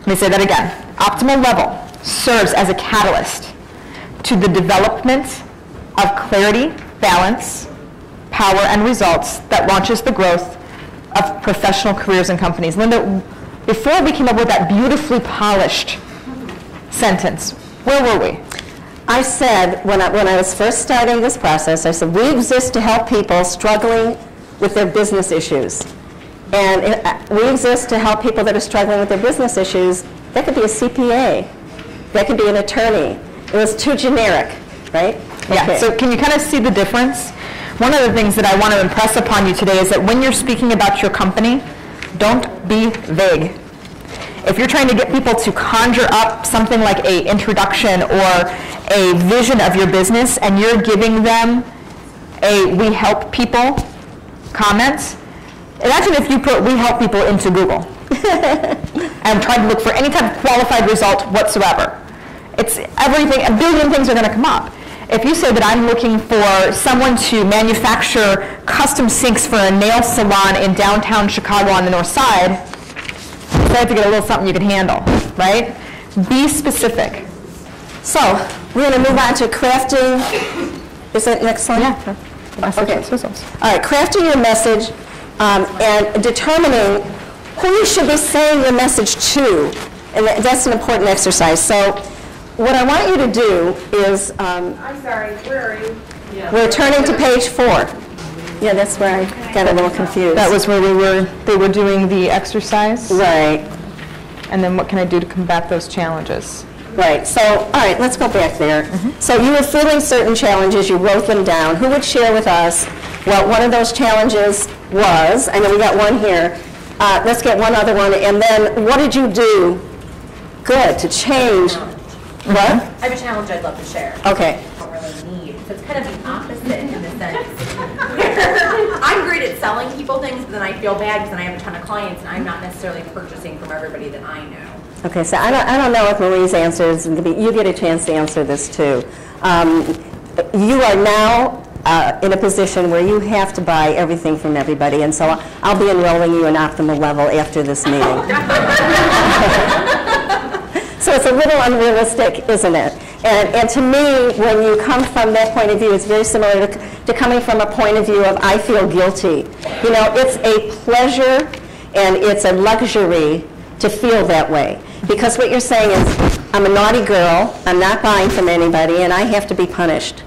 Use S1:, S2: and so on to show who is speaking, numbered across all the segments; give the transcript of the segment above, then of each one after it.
S1: Let me say that again. Optimal level serves as a catalyst to the development of clarity, balance, power, and results that launches the growth of professional careers and companies. Linda, before we came up with that beautifully polished sentence, where were we?
S2: I said, when I was first starting this process, I said, we exist to help people struggling with their business issues. And we exist to help people that are struggling with their business issues. That could be a CPA. That could be an attorney. It was too generic, right?
S1: Yeah,
S2: okay.
S1: So can you kind of see the difference? One of the things that I want to impress upon you today is that when you're speaking about your company, don't be vague. If you're trying to get people to conjure up something like an introduction or a vision of your business, and you're giving them a "we help people" comment, imagine if you put "we help people" into Google and tried to look for any type of qualified result whatsoever. It's everything, a billion things are going to come up. If you say that I'm looking for someone to manufacture custom sinks for a nail salon in downtown Chicago on the north side, you have to get a little something you can handle, right? Be specific.
S2: So we're going to move on to crafting. Is that next slide?
S1: Yeah.
S2: Okay. All right, crafting your message and determining who you should be saying your message to. And that's an important exercise. So what I want you to do is...
S3: I'm sorry, where are you? Yeah.
S2: We're turning to page 4. Yeah, that's where I got a little confused.
S1: That was where they were doing the exercise?
S2: Right.
S1: And then what can I do to combat those challenges?
S2: Right. So, all right, let's go back there. Mm-hmm. So you were feeling certain challenges. You wrote them down. Who would share with us what one of those challenges was? I know we got one here. Let's get one other one. And then what did you do good to change?
S1: Mm-hmm.
S2: What?
S3: I have a challenge I'd love to share.
S2: Okay.
S3: I don't really need. So it's kind of the opposite in the sense I'm great at selling people things, but then I feel bad because then I have a ton of clients and I'm not necessarily purchasing from everybody that I know.
S2: Okay, so I don't know if Marie's answer is going to be, you get a chance to answer this too. You are now in a position where you have to buy everything from everybody, and so I'll be enrolling you in optimal level after this meeting. So it's a little unrealistic, isn't it? And to me, when you come from that point of view, it's very similar to coming from a point of view of I feel guilty. You know, it's a pleasure and it's a luxury to feel that way. Because what you're saying is, I'm a naughty girl, I'm not buying from anybody, and I have to be punished.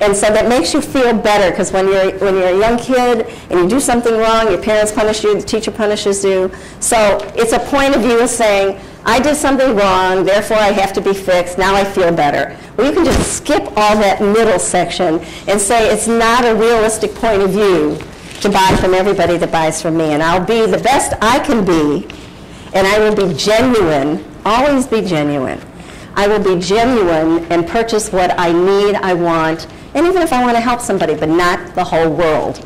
S2: And so that makes you feel better, because when you're a young kid and you do something wrong, your parents punish you, the teacher punishes you. So it's a point of view of saying, I did something wrong, therefore I have to be fixed, now I feel better. Well, you can just skip all that middle section and say it's not a realistic point of view to buy from everybody that buys from me. And I'll be the best I can be, and I will be genuine, always be genuine. I will be genuine and purchase what I need, I want, and even if I want to help somebody, but not the whole world.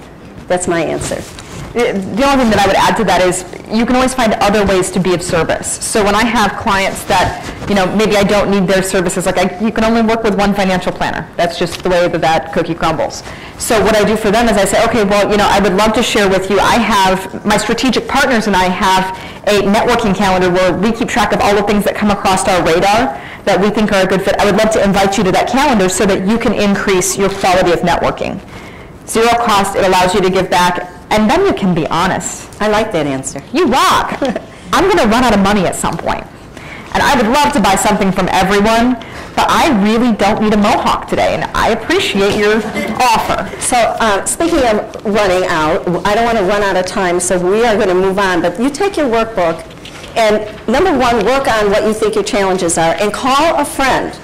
S2: That's my answer.
S1: The only thing that I would add to that is you can always find other ways to be of service. So when I have clients that, you know, maybe I don't need their services, like you can only work with one financial planner. That's just the way that cookie crumbles. So what I do for them is I say, okay, well, you know, I would love to share with you. I have my strategic partners and I have a networking calendar where we keep track of all the things that come across our radar that we think are a good fit. I would love to invite you to that calendar so that you can increase your quality of networking. Zero cost, it allows you to give back, and then you can be honest.
S2: I like that answer.
S1: You rock. I'm going to run out of money at some point. And I would love to buy something from everyone, but I really don't need a mohawk today, and I appreciate your offer.
S2: So speaking of running out, I don't want to run out of time, so we are going to move on. But you take your workbook, and number one, work on what you think your challenges are, and call a friend.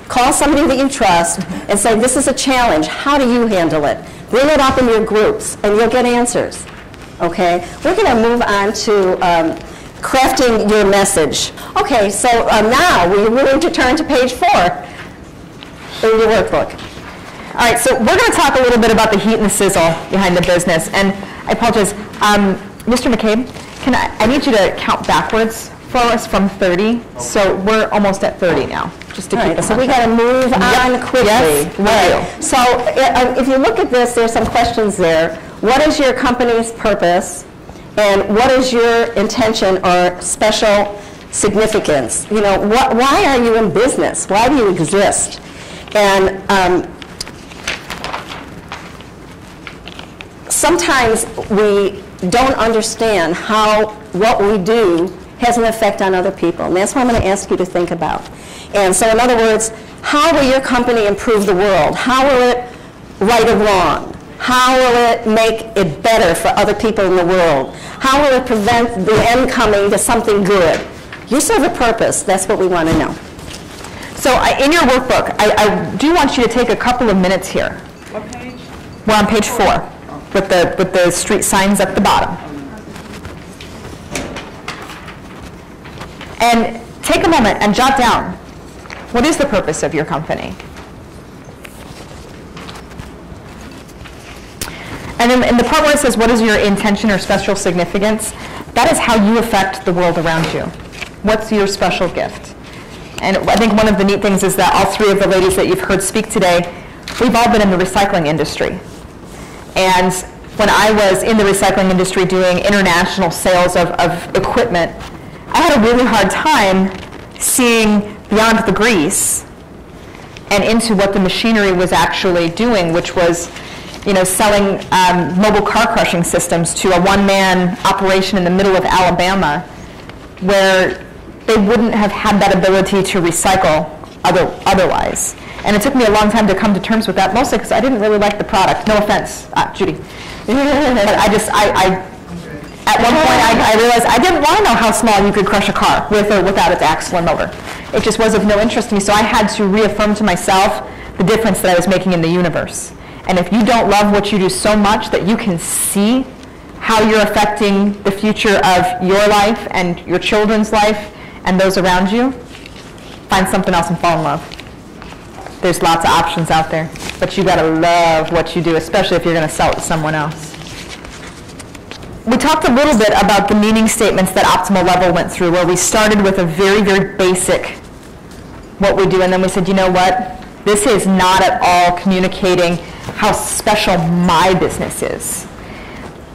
S2: Call somebody that you trust and say, this is a challenge. How do you handle it? Bring it up in your groups, and you'll get answers. Okay? We're going to move on to crafting your message. Okay, so now we're willing to turn to page 4 in your workbook.
S1: All right, so we're going to talk a little bit about the heat and the sizzle behind the business. And I apologize. Mr. McCabe, I need you to count backwards for us from 30. So we're almost at 30 now, just to keep us on
S2: so we got to move on quickly.
S1: Yes,
S2: right. So if you look at this, there's some questions there. What is your company's purpose? And what is your intention or special significance. You know, why are you in business? Why do you exist? And sometimes we don't understand how what we do has an effect on other people. And that's what I'm going to ask you to think about. And so in other words, how will your company improve the world? How will it right a wrong? How will it make it better for other people in the world? How will it prevent the end coming to something good? You serve a purpose. That's what we want to know.
S1: So in your workbook, I do want you to take a couple of minutes here.
S4: What page?
S1: We're on page 4 with the street signs at the bottom. And take a moment and jot down, what is the purpose of your company? And then in the part where it says, what is your intention or special significance, that is how you affect the world around you. What's your special gift? And I think one of the neat things is that all 3 of the ladies that you've heard speak today, we've all been in the recycling industry. And when I was in the recycling industry doing international sales of equipment, I had a really hard time seeing beyond the grease and into what the machinery was actually doing, which was, you know, selling mobile car crushing systems to a one-man operation in the middle of Alabama, where they wouldn't have had that ability to recycle otherwise. And it took me a long time to come to terms with that, mostly because I didn't really like the product. No offense, Judy. But at one point I realized I didn't want to know how small you could crush a car with or without its axle and motor. It just was of no interest to me, so I had to reaffirm to myself the difference that I was making in the universe. And if you don't love what you do so much that you can see how you're affecting the future of your life and your children's life and those around you, find something else and fall in love. There's lots of options out there, but you gotta love what you do, especially if you're gonna sell it to someone else. We talked a little bit about the meaning statements that Optimal Level went through, where we started with a very, very basic what we do, and then we said, you know what? This is not at all communicating how special my business is.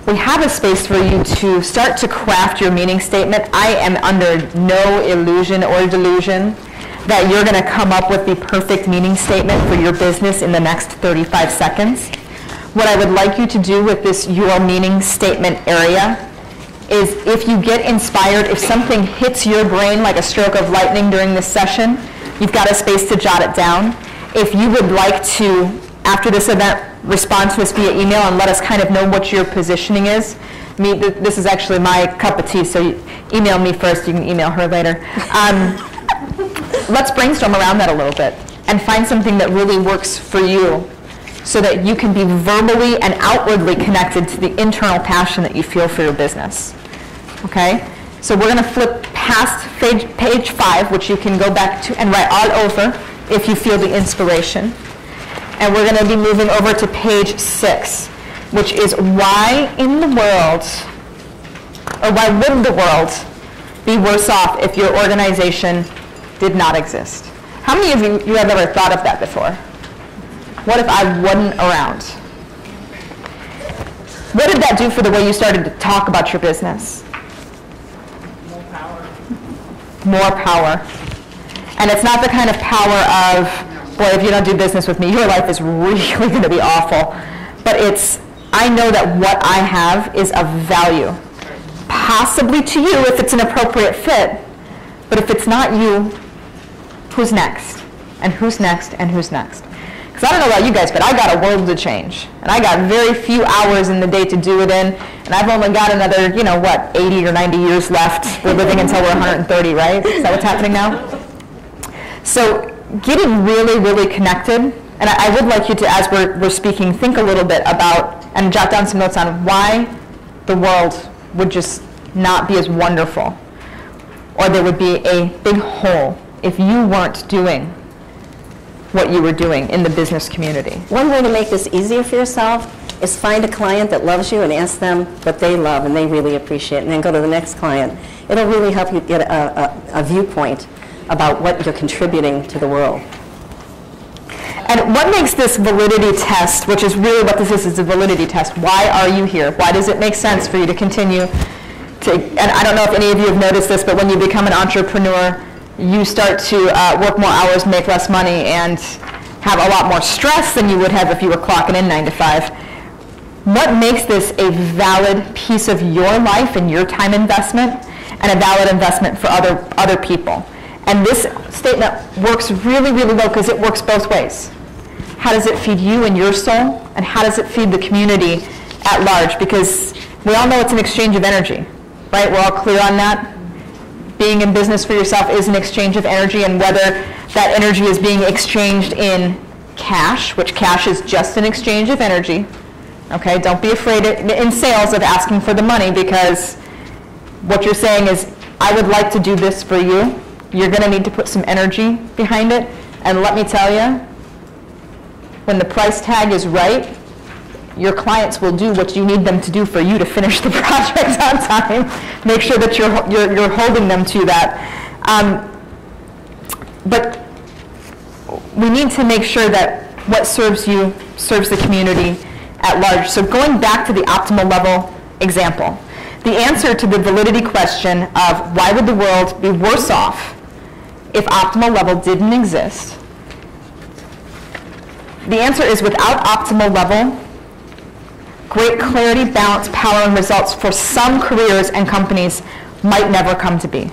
S1: We have a space for you to start to craft your meaning statement. I am under no illusion or delusion that you're going to come up with the perfect meaning statement for your business in the next 35 seconds. What I would like you to do with this your meaning statement area is, if you get inspired, if something hits your brain like a stroke of lightning during this session, you've got a space to jot it down. If you would like to, after this event, respond to us via email and let us kind of know what your positioning is. This is actually my cup of tea, so you email me first, you can email her later. Let's brainstorm around that a little bit and find something that really works for you so that you can be verbally and outwardly connected to the internal passion that you feel for your business. Okay? So we're going to flip past page 5, which you can go back to and write all over if you feel the inspiration. And we're going to be moving over to page 6, which is why in the world, or why would the world be worse off if your organization did not exist? How many of you have ever thought of that before? What if I wasn't around? What did that do for the way you started to talk about your business?
S4: More power.
S1: More power. And it's not the kind of power of, boy, if you don't do business with me, your life is really going to be awful. But it's, I know that what I have is of value. Possibly to you if it's an appropriate fit. But if it's not you, who's next? And who's next? And who's next? Because I don't know about you guys, but I got a world to change. And I got very few hours in the day to do it in. And I've only got another, 80 or 90 years left. We're living until we're 130, right? Is that what's happening now? So getting really, really connected, and I would like you to, as we're speaking, think a little bit about, and jot down some notes on why the world would just not be as wonderful, or there would be a big hole if you weren't doing what you were doing in the business community.
S2: One way to make this easier for yourself is find a client that loves you and ask them what they love and they really appreciate, and then go to the next client. It'll really help you get a viewpoint about what you're contributing to the world.
S1: And what makes this validity test, which is really what this is a validity test. Why are you here? Why does it make sense for you to continue and I don't know if any of you have noticed this, but when you become an entrepreneur, you start to work more hours, make less money, and have a lot more stress than you would have if you were clocking in 9 to 5. What makes this a valid piece of your life and your time investment, and a valid investment for other people? And this statement works really, really well because it works both ways. How does it feed you and your soul, and how does it feed the community at large? Because we all know it's an exchange of energy, right? We're all clear on that. Being in business for yourself is an exchange of energy, and whether that energy is being exchanged in cash, which cash is just an exchange of energy. Okay, don't be afraid in sales of asking for the money, because what you're saying is, I would like to do this for you. You're going to need to put some energy behind it. And let me tell you, when the price tag is right, your clients will do what you need them to do for you to finish the project on time. Make sure that you're holding them to that. But we need to make sure that what serves you serves the community at large. So going back to the optimal level example, the answer to the validity question of why would the world be worse off if optimal level didn't exist, the answer is without optimal level, great clarity, balance, power, and results for some careers and companies might never come to be.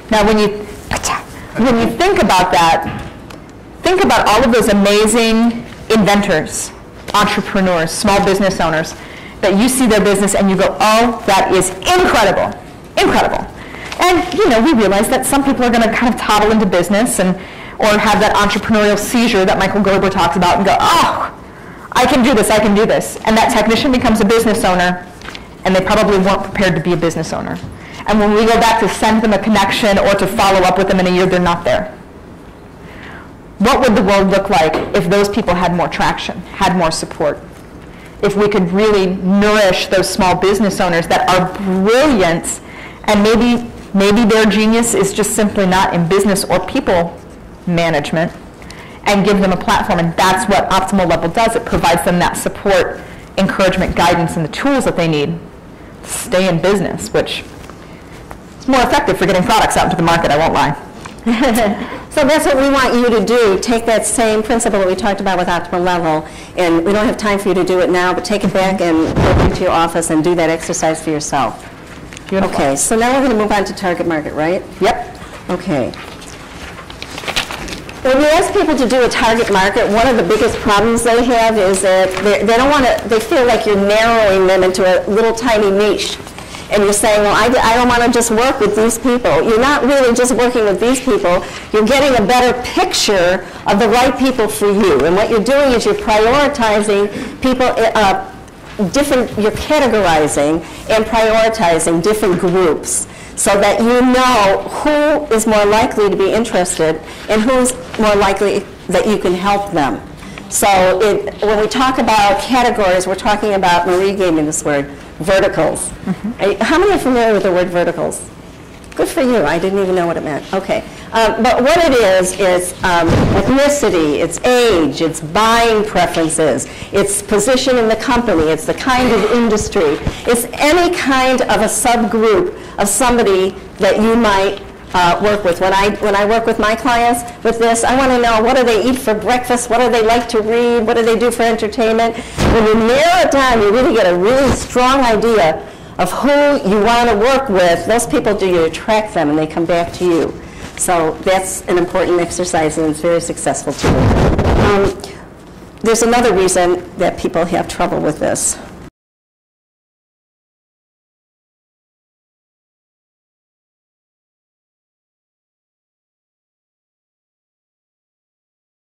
S1: Now, when you think about that, think about all of those amazing inventors, entrepreneurs, small business owners, that you see their business and you go, oh, that is incredible, incredible. And, you know, we realize that some people are going to kind of toddle into business or have that entrepreneurial seizure that Michael Gerber talks about and go, oh, I can do this, I can do this. And that technician becomes a business owner, and they probably weren't prepared to be a business owner. And when we go back to send them a connection or to follow up with them in a year, they're not there. What would the world look like if those people had more traction, had more support? If we could really nourish those small business owners that are brilliant, and maybe their genius is just simply not in business or people management, and give them a platform. And that's what optimal level does. It provides them that support, encouragement, guidance, and the tools that they need to stay in business, which is more effective for getting products out into the market, I won't lie.
S2: So that's what we want you to do. Take that same principle that we talked about with optimal level, and we don't have time for you to do it now, but take it back and go into your office and do that exercise for yourself.
S1: Beautiful.
S2: Okay, so now we're going to move on to target market, right?
S1: Yep.
S2: Okay. When you ask people to do a target market, one of the biggest problems they have is that they don't want to, they feel like you're narrowing them into a little tiny niche. And you're saying, well, I don't want to just work with these people. You're not really just working with these people. You're getting a better picture of the right people for you. And what you're doing is you're prioritizing people, you're categorizing and prioritizing different groups, so that you know who is more likely to be interested and who's more likely that you can help them. So when we talk about categories, we're talking about, Marie gave me this word, verticals. Mm-hmm. How many are familiar with the word verticals? Good for you. I didn't even know what it meant. Okay. But what it is ethnicity, it's age, it's buying preferences, it's position in the company, it's the kind of industry, it's any kind of a subgroup of somebody that you might work with. When I work with my clients with this, I want to know, what do they eat for breakfast, what do they like to read, what do they do for entertainment. When you narrow it down, you really get a really strong idea of who you want to work with. Those people, do you attract them and they come back to you. So that's an important exercise, and it's very successful too. There's another reason that people have trouble with this.